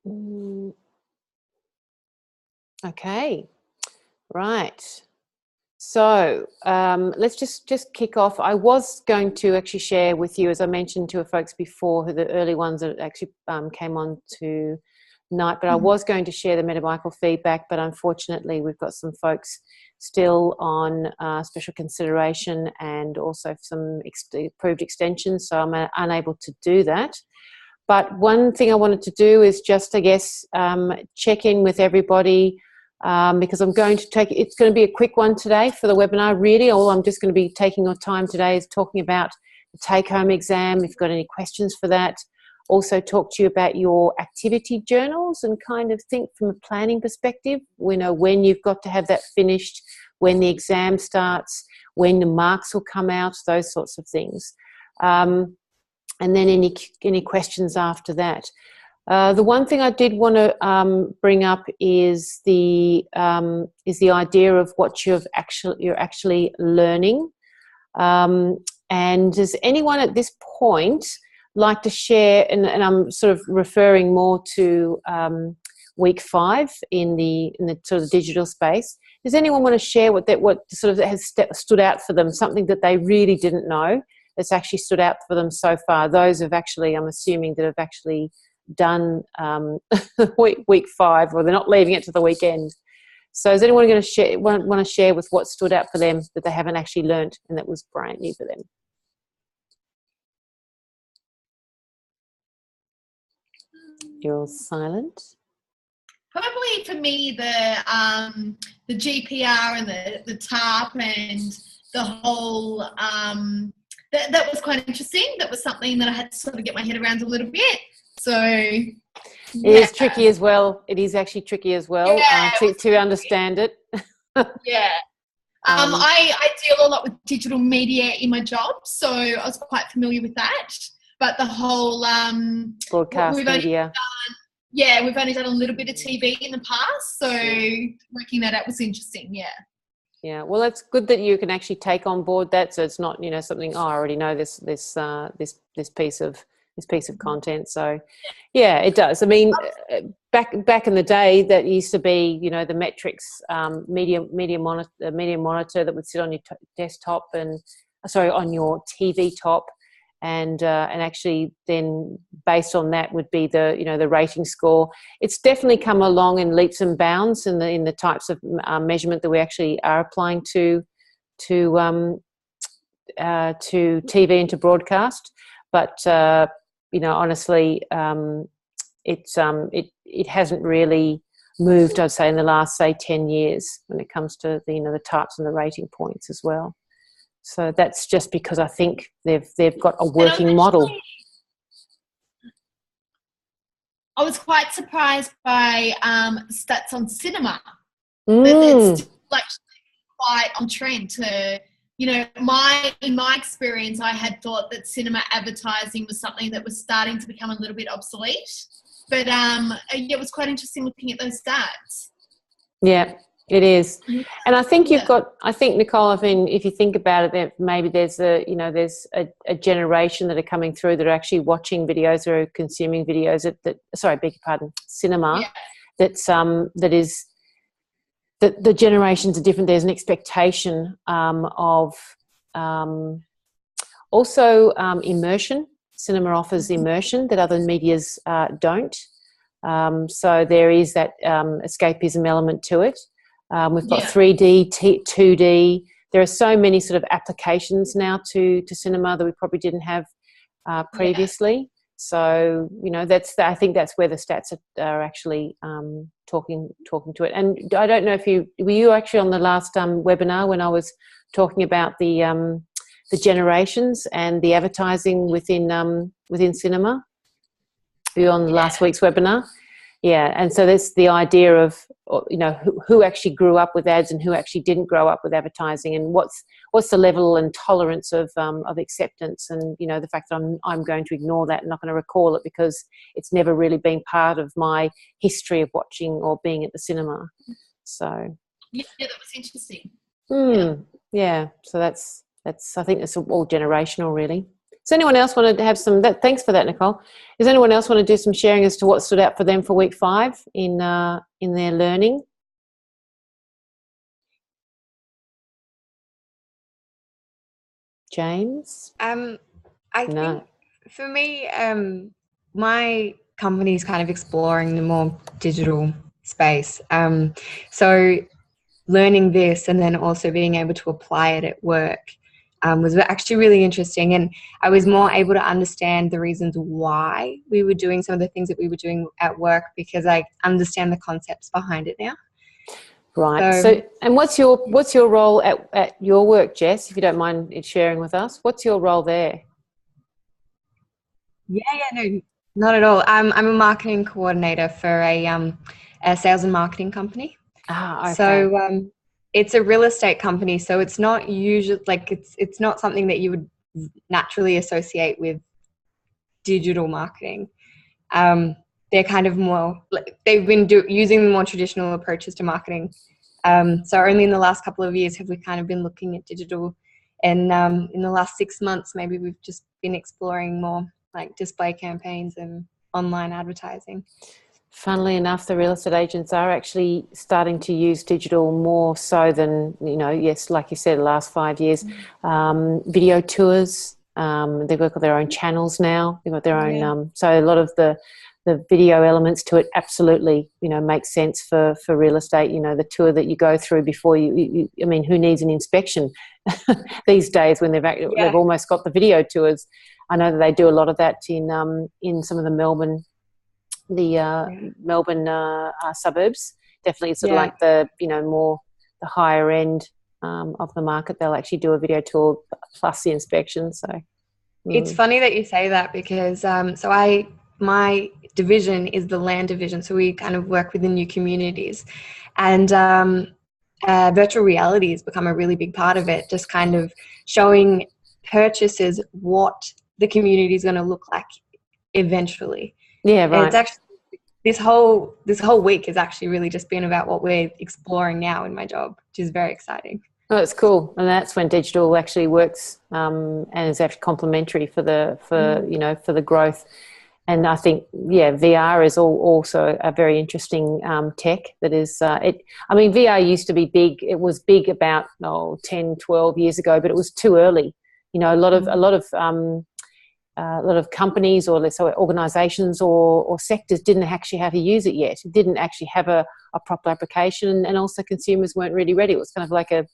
Mm, okay, right. So let's just kick off. I was going to actually share with you, as I mentioned to folks before, who the early ones that actually came on to night, but I was going to share the MetaMichael feedback, but unfortunately we've got some folks still on special consideration and also some approved extensions, so I'm unable to do that. But one thing I wanted to do is just, I guess, check in with everybody, because I'm going to it's going to be a quick one today for the webinar. Really, all I'm just going to be taking your time today is talking about the take-home exam. If you've got any questions for that, also talk to you about your activity journals and kind of think from a planning perspective. We know when you've got to have that finished, when the exam starts, when the marks will come out, those sorts of things. And then any questions after that. The one thing I did want to bring up is the idea of what you're actually learning. And does anyone at this point like to share? And I'm sort of referring more to week 5 in the sort of digital space. Does anyone want to share what sort of has stood out for them? Something that they really didn't know that's actually stood out for them so far. Those have actually, I'm assuming, that have actually done week 5, or they're not leaving it to the weekend. So is anyone going to want to share with what stood out for them that they haven't actually learnt and that was brand new for them? You're silent. Probably for me, the GPR and the TARP and the whole that was quite interesting. That was something that I had to sort of get my head around a little bit. So it is tricky as well. It is actually tricky as well to understand it. Yeah. I deal a lot with digital media in my job, so I was quite familiar with that. But the whole broadcast media. We've only done a little bit of TV in the past, so working that out was interesting. Yeah. Yeah, well, it's good that you can actually take on board that, so it's not something. Oh, I already know this piece of content. So, yeah, it does. I mean, back in the day, that used to be the metrics media monitor that would sit on your desktop on your TV top, and actually then based on that would be the rating score. It's definitely come along in leaps and bounds in the types of measurement that we actually are applying to TV and to broadcast. But honestly, it hasn't really moved, I'd say, in the last 10 years when it comes to the types and the rating points as well. So that's just because I think they've got a working model. I was quite surprised by stats on cinema. But it's like quite on trend to, in my experience, I had thought that cinema advertising was something that was starting to become a little bit obsolete. But it was quite interesting looking at those stats. Yeah. It is, and I think I think, Nicole, if you think about it, that maybe there's a generation that are coming through that are actually watching videos or consuming videos cinema. Yeah. That the generations are different. There's an expectation of also immersion. Cinema offers immersion that other medias don't. So there is that escapism element to it. We've got 3D, 2D. There are so many sort of applications now to cinema that we probably didn't have previously. Yeah. So I think that's where the stats are actually talking to it. And I don't know if were you actually on the last webinar when I was talking about the generations and the advertising within cinema? Were you on last week's webinar? Yeah, and so there's the idea of who actually grew up with ads and who actually didn't grow up with advertising, and what's the level and tolerance of acceptance, and the fact that I'm going to ignore that and not going to recall it because it's never really been part of my history of watching or being at the cinema. So yeah, that was interesting. Yeah. So that's I think it's all generational really. Does anyone else want to have some? Thanks for that, Nicole. Does anyone else want to do some sharing as to what stood out for them for week 5 in their learning? James? I think for me, my company is kind of exploring the more digital space. So learning this and then also being able to apply it at work was actually really interesting. And I was more able to understand the reasons why we were doing some of the things that we were doing at work, because I understand the concepts behind it now. Right. So and what's your role at your work, Jess, if you don't mind sharing with us? What's your role there? No, not at all. I'm a marketing coordinator for a sales and marketing company. Okay. So it's a real estate company, so it's not usually it's not something that you would naturally associate with digital marketing. They're kind of more they've been using the more traditional approaches to marketing. So only in the last couple of years have we kind of been looking at digital, and in the last 6 months maybe we've just been exploring more like display campaigns and online advertising. Funnily enough, the real estate agents are actually starting to use digital more so than, yes, like you said, the last 5 years. Video tours, they've got their own channels now. They've got their own, so a lot of the video elements to it absolutely, make sense for real estate. The tour that you go through before you I mean, who needs an inspection these days when they've almost got the video tours? I know that they do a lot of that in some of the Melbourne suburbs. Definitely sort of like the, more the higher end of the market. They'll actually do a video tour plus the inspection. So it's funny that you say that, because my division is the land division. So we kind of work with the new communities, and virtual reality has become a really big part of it, just kind of showing purchasers what the community is going to look like eventually. Yeah, right. And it's actually this whole week has actually really just been about what we're exploring now in my job, which is very exciting. Oh, it's cool, and that's when digital actually works and is actually complementary for the growth. And I think VR is also a very interesting tech that is. VR used to be big. It was big about 10, 12 years ago, but it was too early. A lot of companies or let's say organisations or sectors didn't actually have to use it yet. It didn't actually have a proper application, and also consumers weren't really ready. It was kind of like a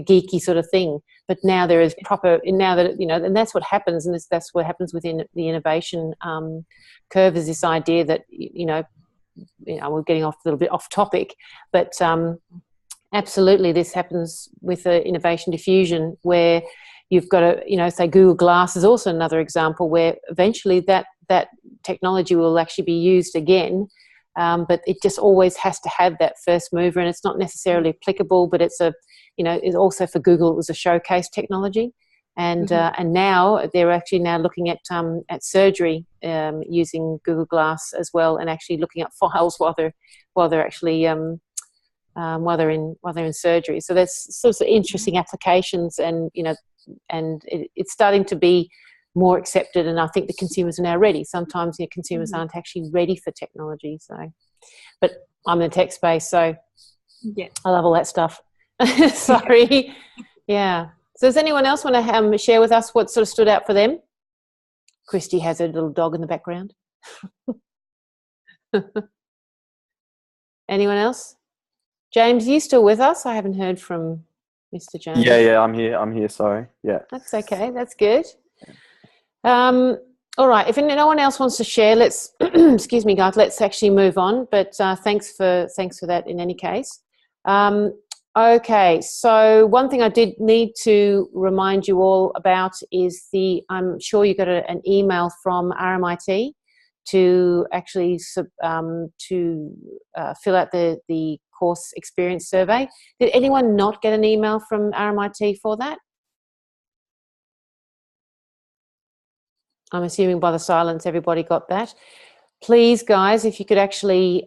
geeky sort of thing. But now there is proper. Now that and that's what happens, and that's what happens within the innovation curve. Is this idea that we're getting off a little bit off topic, but absolutely this happens with the innovation diffusion where. You've got to, say Google Glass is also another example where eventually that technology will actually be used again, but it just always has to have that first mover, and it's not necessarily applicable, but it's it's also for Google, it was a showcase technology, and and now they're actually looking at surgery using Google Glass as well, and actually looking at files while they're actually while they're in surgery. So there's sorts of interesting applications, and and it's starting to be more accepted, and I think the consumers are now ready. Sometimes consumers aren't actually ready for technology. So, but I'm in the tech space, so I love all that stuff. Sorry. Yeah. So does anyone else want to share with us what sort of stood out for them? Christy has her little dog in the background. Anyone else? James, are you still with us? I haven't heard from Mr. James. Yeah, I'm here. Sorry. Yeah. That's okay. That's good. All right. If no one else wants to share, let's excuse me, guys. Let's actually move on. But thanks for that. In any case, okay. So one thing I did need to remind you all about is I'm sure you got an email from RMIT to actually fill out the course experience survey. Did anyone not get an email from RMIT for that? I'm assuming by the silence everybody got that. please, guys, if you could actually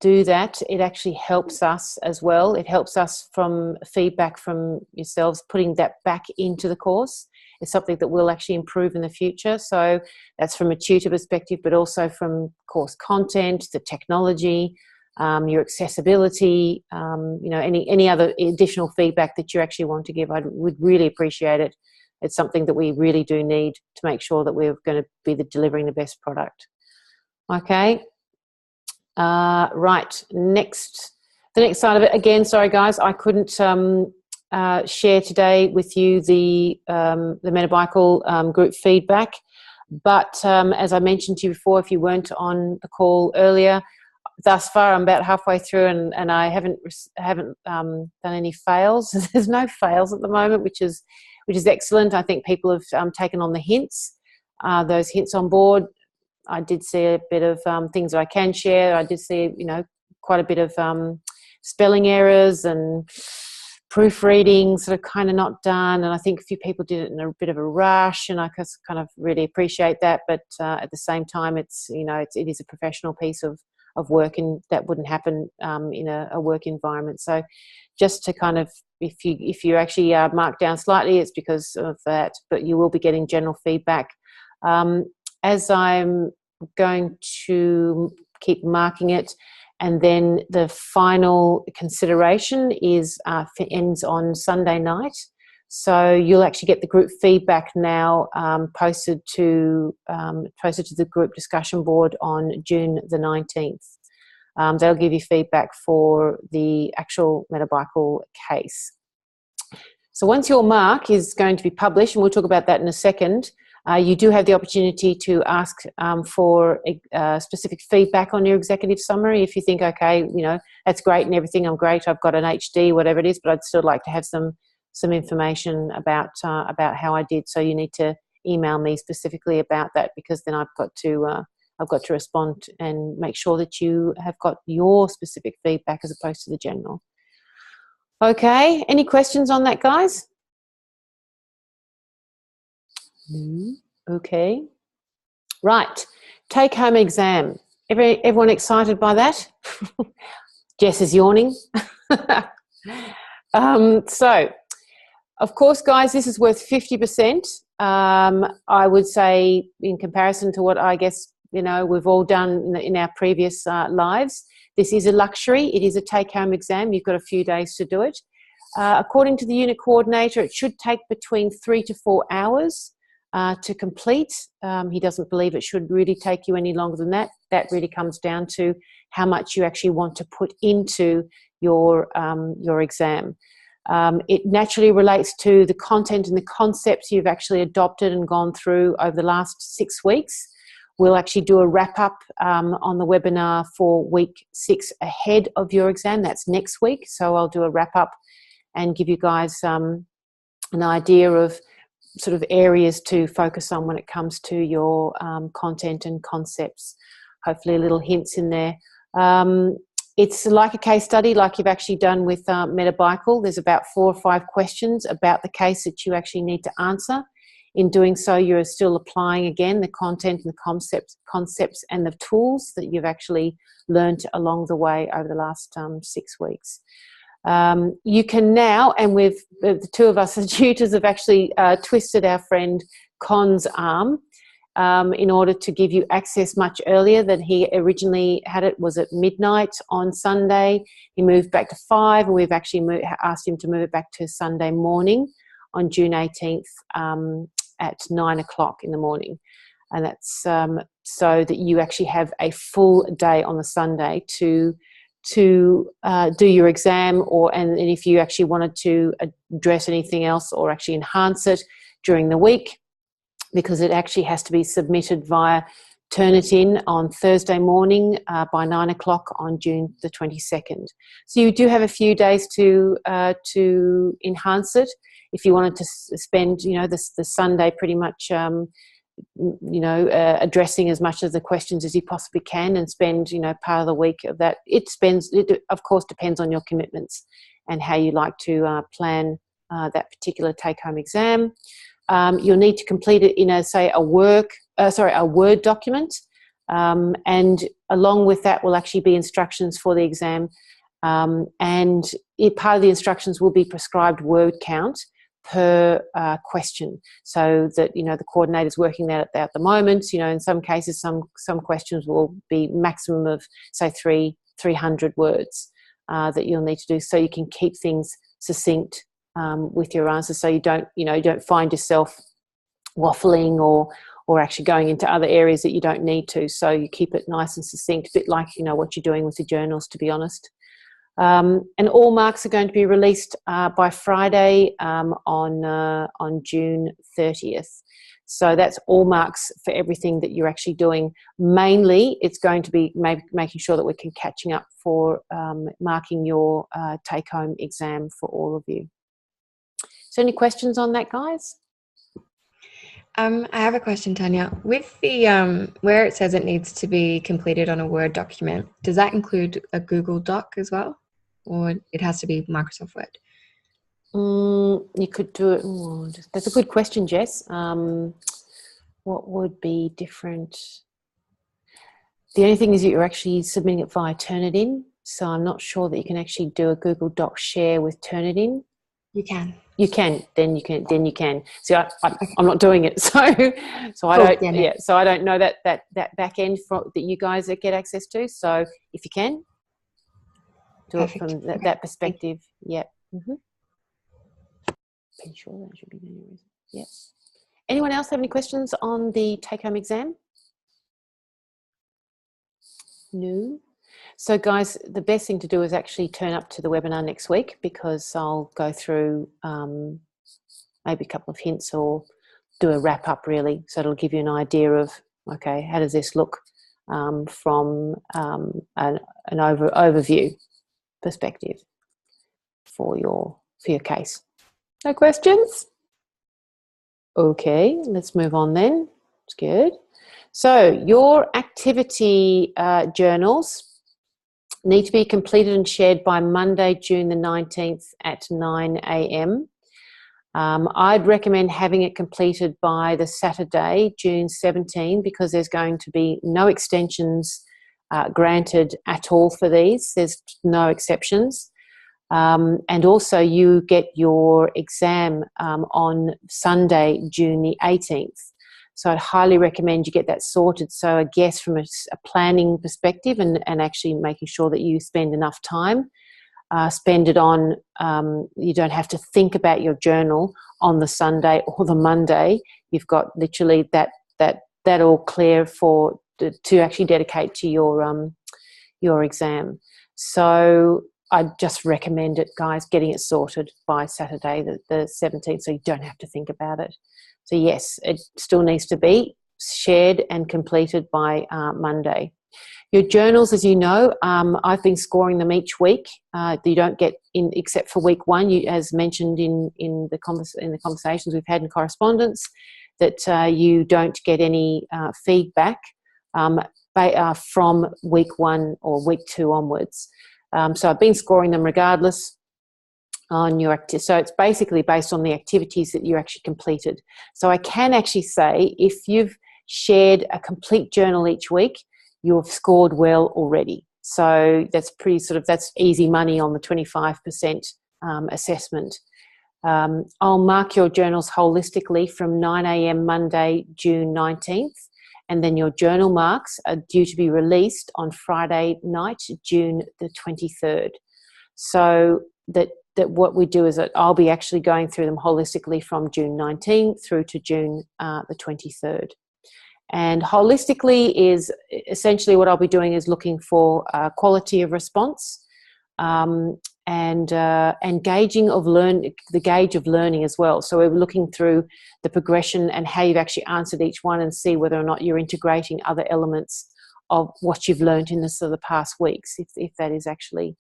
do that, it actually helps us as well. It helps us from feedback from yourselves, putting that back into the course. It's something that we'll actually improve in the future. So that's from a tutor perspective, but also from course content, the technology, your accessibility, any other additional feedback that you actually want to give. I would really appreciate it. It's something that we really do need to make sure that we're going to be delivering the best product. Okay. Right. The next side of it. Again, sorry guys, I couldn't share today with you the MetaBicycle group feedback, but as I mentioned to you before, if you weren't on the call earlier, thus far I'm about halfway through, and I haven't done any fails. There's no fails at the moment, which is excellent. I think people have taken on the hints, those hints on board. I did see a bit of things that I can share. I did see, quite a bit of spelling errors and proofreading sort of kind of not done. And I think a few people did it in a bit of a rush, and I kind of really appreciate that. But at the same time, it is a professional piece of work, and that wouldn't happen in a work environment. So just to kind of, if you actually are marked down slightly, it's because of that, but you will be getting general feedback. As I'm going to keep marking it, and then the final consideration ends on Sunday night. So you'll actually get the group feedback now posted to the group discussion board on June the 19th. They'll give you feedback for the actual MetaBicycle case. So once your mark is going to be published, and we'll talk about that in a second, you do have the opportunity to ask for specific feedback on your executive summary. If you think, okay, that's great and everything, I'm great, I've got an HD, whatever it is, but I'd still like to have some information about how I did. So you need to email me specifically about that, because then I've got to respond and make sure that you have got your specific feedback as opposed to the general. Okay, any questions on that, guys? Okay. Right. Take-home exam. Everyone excited by that? Jess is yawning. So, of course, guys, this is worth 50%. I would say, in comparison to what I guess we've all done in our previous lives, this is a luxury. It is a take-home exam. You've got a few days to do it. According to the unit coordinator, it should take between 3 to 4 hours to complete. He doesn't believe it should really take you any longer than that. That really comes down to how much you actually want to put into your exam. It naturally relates to the content and the concepts you've actually adopted and gone through over the last 6 weeks. We'll actually do a wrap-up on the webinar for week 6 ahead of your exam. That's next week. So I'll do a wrap-up and give you guys an idea of sort of areas to focus on when it comes to your content and concepts. Hopefully little hints in there. It's like a case study, like you've actually done with MetaBicycle. There's about 4 or 5 questions about the case that you actually need to answer. In doing so, you're still applying again the content and the concepts and the tools that you've actually learned along the way over the last 6 weeks. You can now, and the 2 of us as tutors have actually twisted our friend Con's arm in order to give you access much earlier than he originally had it. Was at midnight on Sunday. He moved back to 5, and we've actually asked him to move it back to Sunday morning on June 18th at 9 o'clock in the morning. And that's so that you actually have a full day on the Sunday to do your exam, and if you actually wanted to address anything else or actually enhance it during the week, because it actually has to be submitted via Turnitin on Thursday morning by 9 o'clock on June the 22nd. So you do have a few days to enhance it. If you wanted to spend, the Sunday pretty much, addressing as much of the questions as you possibly can, and spend, part of the week of that. It of course depends on your commitments and how you like to plan that particular take-home exam. You'll need to complete it in a Word document. And along with that will actually be instructions for the exam. And part of the instructions will be prescribed word count per question, so that, you know, the coordinator's working that at the moment. You know, in some cases, some questions will be maximum of, say, 300 words that you'll need to do, so you can keep things succinct with your answers, so you don't find yourself waffling or actually going into other areas that you don't need to. So you keep it nice and succinct, a bit like, you know, what you're doing with your journals, to be honest. And all marks are going to be released by Friday on June 30th. So that's all marks for everything that you're actually doing. Mainly, it's going to be making sure that we can catching up for marking your take-home exam for all of you. So any questions on that, guys? I have a question, Tanya. With the where it says it needs to be completed on a Word document, does that include a Google Doc as well, or it has to be Microsoft Word? You could do it. That's a good question, Jess. What would be different? The only thing is that you're actually submitting it via Turnitin, so I'm not sure that you can actually do a Google Doc share with Turnitin. You can. You can. Then you can. See, I'm not doing it, so I don't. Yeah, so I don't know that back end that you guys get access to. So if you can, do Perfect. It from that perspective. Yeah. Pretty sure that should be the only reason. Yeah. Anyone else have any questions on the take-home exam? No. So guys, the best thing to do is actually turn up to the webinar next week, because I'll go through maybe a couple of hints or do a wrap up, really. So it'll give you an idea of, okay, how does this look from an overview perspective for your case. No questions? Okay, let's move on then. It's good. So your activity journals need to be completed and shared by Monday, June the 19th at 9 a.m. I'd recommend having it completed by the Saturday, June 17, because there's going to be no extensions granted at all for these. There's no exceptions. And also you get your exam on Sunday, June the 18th. So I'd highly recommend you get that sorted. So I guess from a planning perspective and actually making sure that you spend enough time, spend it on, you don't have to think about your journal on the Sunday or the Monday. You've got literally that all clear to actually dedicate to your exam. So I just recommend it, guys, getting it sorted by Saturday, the 17th, so you don't have to think about it. So yes, it still needs to be shared and completed by Monday. Your journals, as you know, I've been scoring them each week. You don't get in, except for week one, as mentioned in the conversations we've had in correspondence, that you don't get any feedback from week one or week two onwards. So I've been scoring them regardless on your activity. So it's basically based on the activities that you actually completed. So I can actually say if you've shared a complete journal each week, you have scored well already. So that's that's easy money on the 25% assessment. I'll mark your journals holistically from 9 a.m. Monday, June 19th. And then your journal marks are due to be released on Friday night, June the 23rd. So that what we do is that I'll be actually going through them holistically from June 19th through to June the 23rd. And holistically is essentially what I'll be doing is looking for quality of response and gauging of the gauge of learning as well. So we're looking through the progression and how you've actually answered each one and see whether or not you're integrating other elements of what you've learned in the past weeks, if that is actually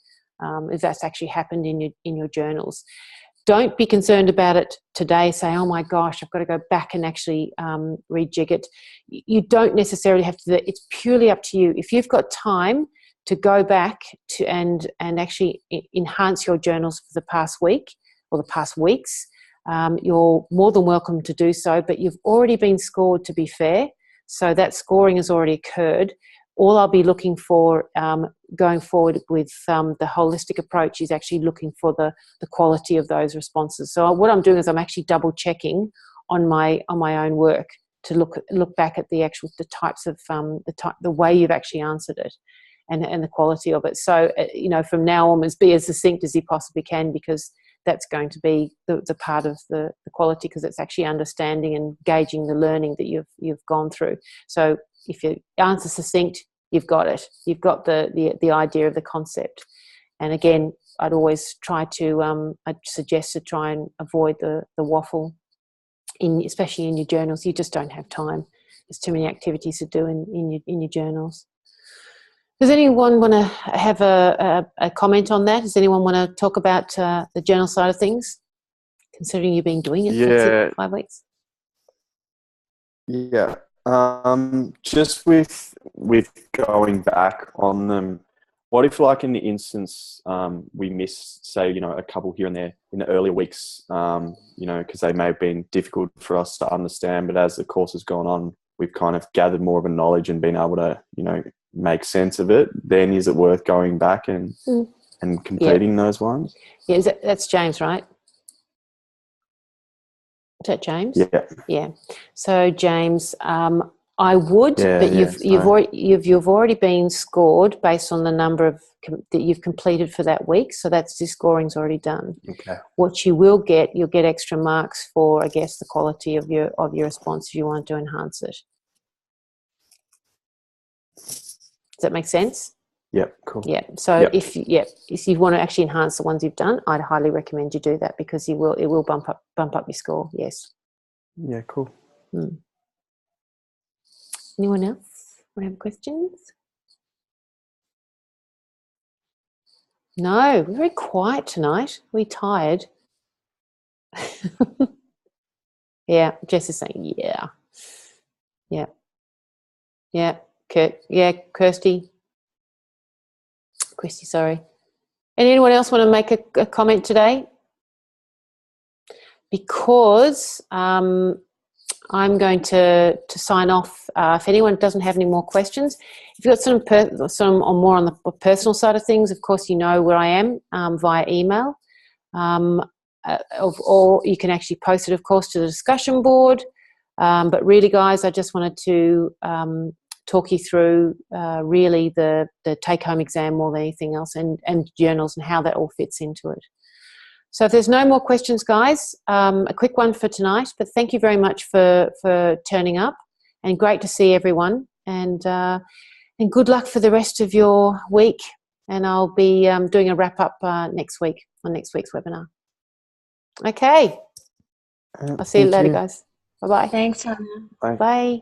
if that's actually happened in your journals. Don't be concerned about it today. Say, oh my gosh, I've got to go back and actually rejig it. You don't necessarily have to. It's purely up to you. If you've got time to go back to and actually enhance your journals for the past week or the past weeks, you're more than welcome to do so. But you've already been scored, to be fair. So that scoring has already occurred. All I'll be looking for going forward with the holistic approach is actually looking for the quality of those responses. So what I'm doing is I'm actually double checking on my own work to look back at the types of the way you've actually answered it, and the quality of it. So from now on, be as succinct as you possibly can, because that's going to be the part of the quality, because it's actually understanding and gauging the learning that you've gone through. So if you answer succinct, you've got it. You've got the idea of the concept. And again, I'd always try to I'd suggest to try and avoid the waffle, especially in your journals. You just don't have time. There's too many activities to do in your journals. Does anyone want to have a comment on that? Does anyone want to talk about the journal side of things, considering you've been doing it for 5 weeks? Yeah. Just with going back on them, what if, like, in the instance we miss, say, a couple here and there in the earlier weeks, because they may have been difficult for us to understand, but as the course has gone on, we've kind of gathered more of a knowledge and been able to, make sense of it. Then is it worth going back and completing those ones? Yeah, that's James, right? Is that James? Yeah. Yeah. So James, I would, but you've already been scored based on the number of that you've completed for that week. So that's the scoring's already done. Okay. What you'll get extra marks for, I guess, the quality of your response if you want to enhance it. Does that make sense? Yeah, cool. Yeah. So if you want to actually enhance the ones you've done, I'd highly recommend you do that, because it will bump up your score. Yes. Yeah, cool. Anyone else want to have questions? No, we're very quiet tonight. We're tired. Yeah, Jess is saying yeah. Yeah. Yeah. Kurt. Yeah, Kirsty, sorry. And anyone else want to make a comment today? Because I'm going to sign off. If anyone doesn't have any more questions, if you've got some more on the personal side of things, of course you know where I am via email, or you can actually post it, of course, to the discussion board. But really, guys, I just wanted to talk you through really the take-home exam more than anything else, and journals and how that all fits into it. So if there's no more questions, guys, a quick one for tonight, but thank you very much for turning up, and great to see everyone, and good luck for the rest of your week, and I'll be doing a wrap-up next week on next week's webinar. Okay. I'll see you later, guys. Bye-bye. Thanks, Hannah. Bye. Bye.